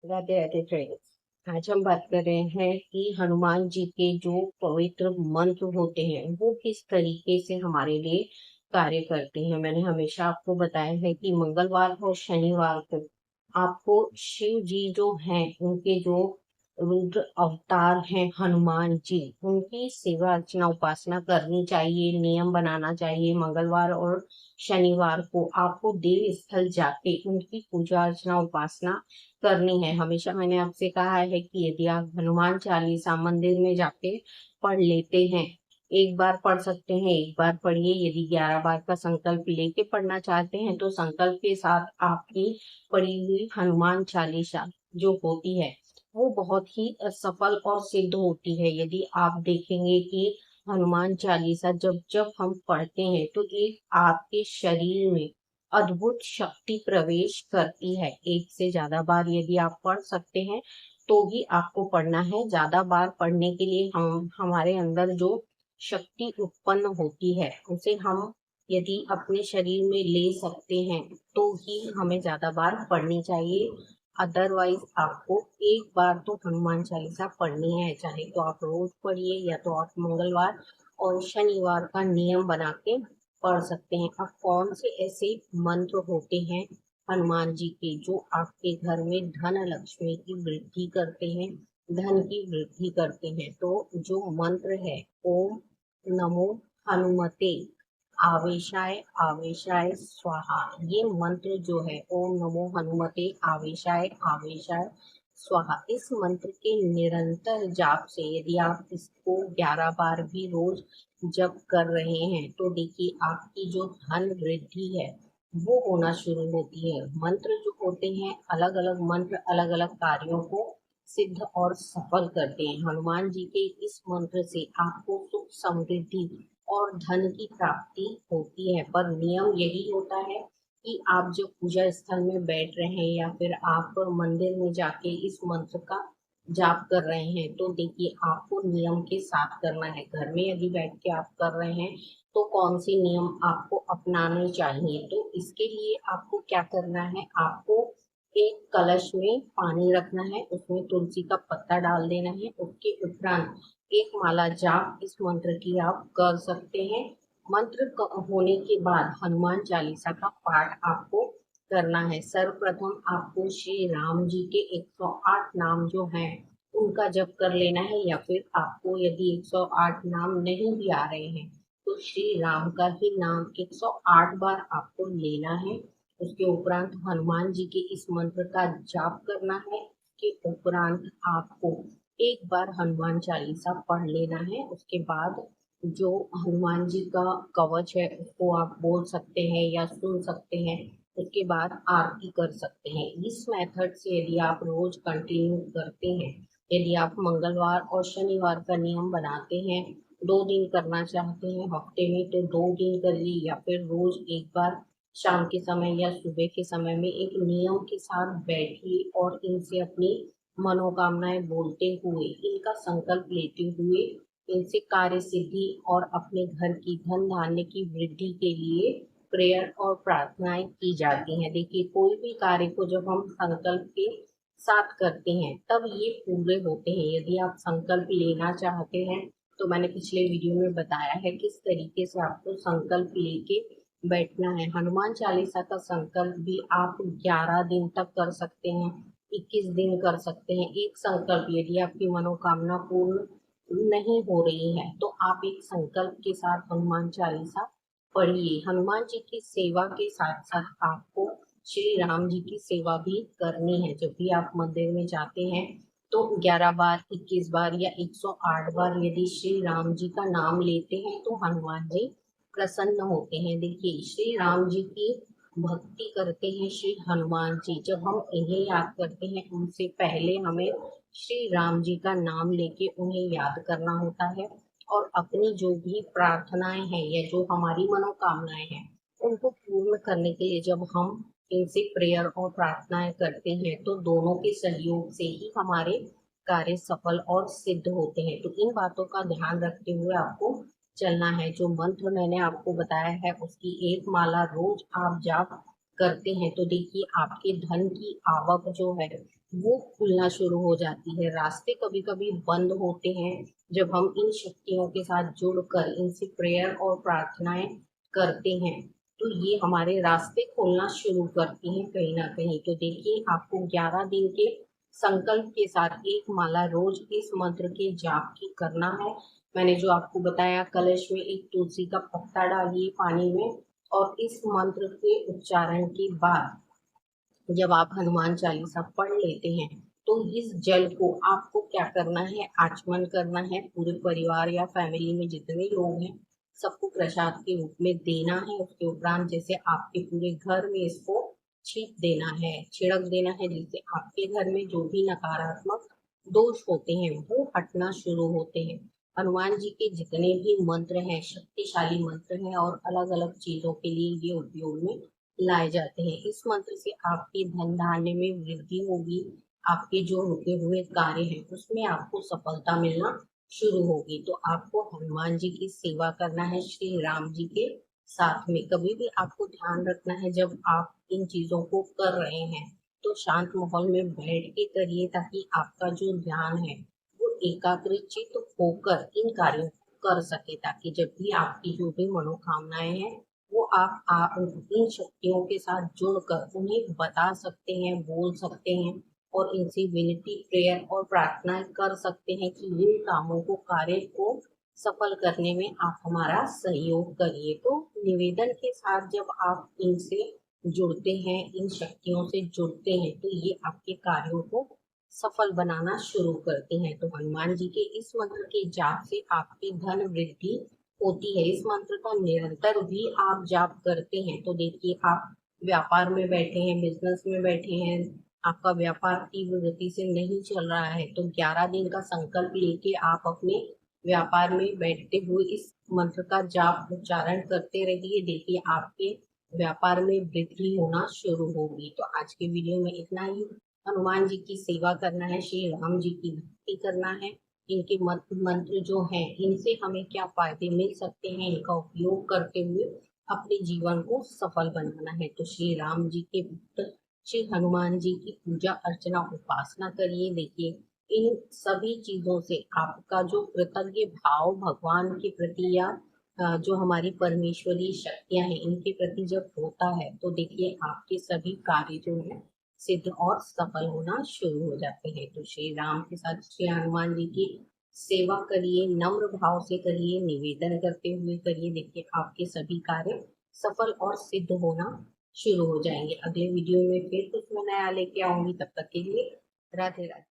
Radhe Radhe friends. आज हम बात कर रहे हैं कि हनुमान जी के जो पवित्र मंत्र होते हैं वो किस तरीके से हमारे लिए कार्य करते हैं। मैंने हमेशा आपको बताया है कि मंगलवार और शनिवार को आपको शिव जी जो हैं उनके जो रुद्र अवतार हैं हनुमान जी, उनकी सेवा अर्चना उपासना करनी चाहिए, नियम बनाना चाहिए। मंगलवार और शनिवार को आपको देव स्थल जाके उनकी पूजा अर्चना उपासना करनी है। हमेशा मैंने आपसे कहा है कि यदि आप हनुमान चालीसा मंदिर में जाके पढ़ लेते हैं, एक बार पढ़ सकते हैं, एक बार पढ़िए। यदि 11 बार का संकल्प लेके पढ़ना चाहते हैं तो संकल्प के साथ आपकी पढ़ी हुई हनुमान चालीसा जो होती है वो बहुत ही सफल और सिद्ध होती है। यदि आप देखेंगे कि हनुमान चालीसा जब जब हम पढ़ते हैं तो एक आपके शरीर में अद्भुत शक्ति प्रवेश करती है। एक से ज्यादा बार यदि आप पढ़ सकते हैं तो ही आपको पढ़ना है। ज्यादा बार पढ़ने के लिए हम हमारे अंदर जो शक्ति उत्पन्न होती है उसे हम यदि अपने शरीर में ले सकते हैं तो ही हमें ज्यादा बार पढ़नी चाहिए। अदरवाइज आपको एक बार तो हनुमान चालीसा पढ़नी है, चाहे तो आप रोज पढ़िए या तो आप मंगलवार और शनिवार का नियम बना के पढ़ सकते हैं। अब कौन से ऐसे मंत्र होते हैं हनुमान जी के जो आपके घर में धन लक्ष्मी की वृद्धि करते हैं, धन की वृद्धि करते हैं? तो जो मंत्र है ओम नमो हनुमते आवेशाय आवेशाय स्वाहा, ये मंत्र जो है ओम नमो हनुमते आवेशाय आवेशाय स्वाहा, इस मंत्र के निरंतर जाप से यदि आप इसको 11 बार भी रोज जप कर रहे हैं तो देखिए आपकी जो धन वृद्धि है वो होना शुरू होती है। मंत्र जो होते हैं अलग अलग मंत्र अलग अलग कार्यों को सिद्ध और सफल करते हैं। हनुमान जी के इस मंत्र से आपको सुख समृद्धि और धन की प्राप्ति होती है, पर नियम यही होता है कि आप जब पूजा स्थल में बैठ रहे हैं या फिर आप मंदिर में जाके इस मंत्र का जाप कर रहे हैं तो देखिए आपको नियम के साथ करना है। घर में यदि बैठ के आप कर रहे हैं तो कौन से नियम आपको अपनाने चाहिए? तो इसके लिए आपको क्या करना है, आपको एक कलश में पानी रखना है, उसमें तुलसी का पत्ता डाल देना है। उसके उपरांत एक माला जाप इस मंत्र की आप कर सकते हैं। मंत्र होने के बाद हनुमान चालीसा का पाठ आपको करना है। सर्वप्रथम आपको श्री राम जी के 108 नाम जो हैं उनका जप कर लेना है, या फिर आपको यदि 108 नाम नहीं भी आ रहे हैं तो श्री राम का ही नाम 108 बार आपको लेना है। उसके उपरांत हनुमान जी के इस मंत्र का जाप करना है। के उपरांत आपको एक बार हनुमान चालीसा पढ़ लेना है। उसके बाद जो हनुमान जी का कवच है उसको आप बोल सकते हैं या सुन सकते हैं। उसके बाद आरती कर सकते हैं। इस मेथड से यदि आप रोज कंटिन्यू करते हैं, यदि आप मंगलवार और शनिवार का नियम बनाते हैं, 2 दिन करना चाहते हैं हफ्ते में तो 2 दिन करिए, या फिर रोज एक बार शाम के समय या सुबह के समय में एक नियम के साथ बैठिए और इनसे अपनी मनोकामनाएं बोलते हुए, इनका संकल्प लेते हुए इनसे कार्य सिद्धि और अपने घर की धन धान्य की वृद्धि के लिए प्रेयर और प्रार्थनाएं की जाती हैं। देखिए कोई भी कार्य को जब हम संकल्प के साथ करते हैं तब ये पूरे होते हैं। यदि आप संकल्प लेना चाहते हैं तो मैंने पिछले वीडियो में बताया है किस तरीके से आपको संकल्प लेके बैठना है। हनुमान चालीसा का संकल्प भी आप 11 दिन तक कर सकते हैं, 21 दिन कर सकते हैं। एक संकल्प यदि आपकी मनोकामना पूर्ण नहीं हो रही है तो आप एक संकल्प के साथ हनुमान चालीसा पढ़िए। हनुमान जी की सेवा के साथ साथ आपको श्री राम जी की सेवा भी करनी है। जब भी आप मंदिर में जाते हैं तो 11 बार 21 बार या 108 बार यदि श्री राम जी का नाम लेते हैं तो हनुमान जी प्रसन्न होते हैं। देखिए श्री राम जी की भक्ति करते हैं श्री हनुमान जी, जब हम इन्हें याद करते हैं उनसे पहले हमें श्री राम जी का नाम लेके उन्हें याद करना होता है। और अपनी जो भी प्रार्थनाएं हैं या जो हमारी मनोकामनाएं हैं उनको पूर्ण करने के लिए जब हम इनसे प्रेयर और प्रार्थनाएं करते हैं तो दोनों के सहयोग से ही हमारे कार्य सफल और सिद्ध होते हैं। तो इन बातों का ध्यान रखते हुए आपको चलना है। जो मंत्र मैंने आपको बताया है उसकी एक माला रोज आप जाप करते हैं तो देखिए आपके धन की आवक जो है वो खुलना शुरू हो जाती है। रास्ते कभी कभी बंद होते हैं जब हम इन शक्तियों के साथ जुड़कर इनसे प्रेयर और प्रार्थनाएं करते हैं, तो ये हमारे रास्ते खोलना शुरू करती हैं कहीं ना कहीं। तो देखिए, आपको 11 दिन के संकल्प के साथ एक माला रोज इस मंत्र के जाप की करना है। मैंने जो आपको बताया, कलश में एक तुलसी का पत्ता डालिए पानी में, और इस मंत्र के उच्चारण के बाद जब आप हनुमान चालीसा पढ़ लेते हैं, तो इस जल को आपको क्या करना है, आचमन करना है। पूरे परिवार या फैमिली में जितने लोग हैं, सबको प्रसाद के रूप में देना है। उसके उपरांत जैसे आपके पूरे घर में इसको छीट देना है, छिड़क देना है, जिससे आपके घर में जो भी नकारात्मक दोष होते हैं वो हटना शुरू होते हैं। हनुमान जी के जितने भी मंत्र हैं शक्तिशाली मंत्र हैं, और अलग अलग चीजों के लिए ये उपयोग में लाए जाते हैं। इस मंत्र से आपके धन धान्य में वृद्धि होगी। आपके जो रुके हुए कार्य हैं उसमें आपको सफलता मिलना शुरू होगी। तो आपको हनुमान जी की सेवा करना है, श्री राम जी के साथ में। कभी भी आपको ध्यान रखना है, जब आप इन चीजों को कर रहे हैं तो शांत माहौल में बैठ के करिए, ताकि आपका जो ध्यान है वो एकाग्रचित होकर इन कार्यों को कर सके, ताकि जब भी आपकी जो भी मनोकामनाएं हैं वो आप इन शक्तियों के साथ जुड़कर उन्हें बता सकते हैं, बोल सकते हैं, और इनसे विनती, प्रेयर और प्रार्थना कर सकते हैं कि इन कामों को, कार्य को सफल करने में आप हमारा सहयोग करिए। तो निवेदन के साथ जब आप इनसे जुड़ते हैं, इन शक्तियों से जुड़ते हैं, तो ये आपके कार्यों को सफल बनाना शुरू करते हैं। तो हनुमान जी के इस मंत्र के जाप से आपकी धन वृद्धि होती है। इस मंत्र का निरंतर भी आप जाप करते हैं तो देखिए, आप व्यापार में बैठे हैं, बिजनेस में बैठे हैं, आपका व्यापार तीव्र गति से नहीं चल रहा है, तो 11 दिन का संकल्प लेके आप अपने व्यापार में बैठते हुए इस मंत्र का जाप उच्चारण करते रहिए। देखिए, आपके व्यापार में वृद्धि होना शुरू होगी। तो आज के वीडियो में इतना ही। हनुमान जी की सेवा करना है, श्री राम जी की भक्ति करना है, इनके मंत्र जो हैं इनसे हमें क्या फायदे मिल सकते हैं, इनका उपयोग करते हुए अपने जीवन को सफल बनाना है। तो श्री राम जी के पुत्र श्री हनुमान जी की पूजा अर्चना उपासना करिए। देखिए, इन सभी चीजों से आपका जो कृतज्ञ भाव भगवान के प्रति या जो हमारी परमेश्वरी शक्तियां हैं इनके प्रति जब होता है, तो देखिए आपके सभी कार्य जो है सिद्ध और सफल होना शुरू हो जाते हैं। तो श्री राम के साथ श्री हनुमान जी की सेवा करिए, नम्र भाव से करिए, निवेदन करते हुए करिए। देखिए, आपके सभी कार्य सफल और सिद्ध होना शुरू हो जाएंगे। अगले वीडियो में फिर कुछ मैं नया लेके आऊंगी, तब तक के लिए राधे राधे।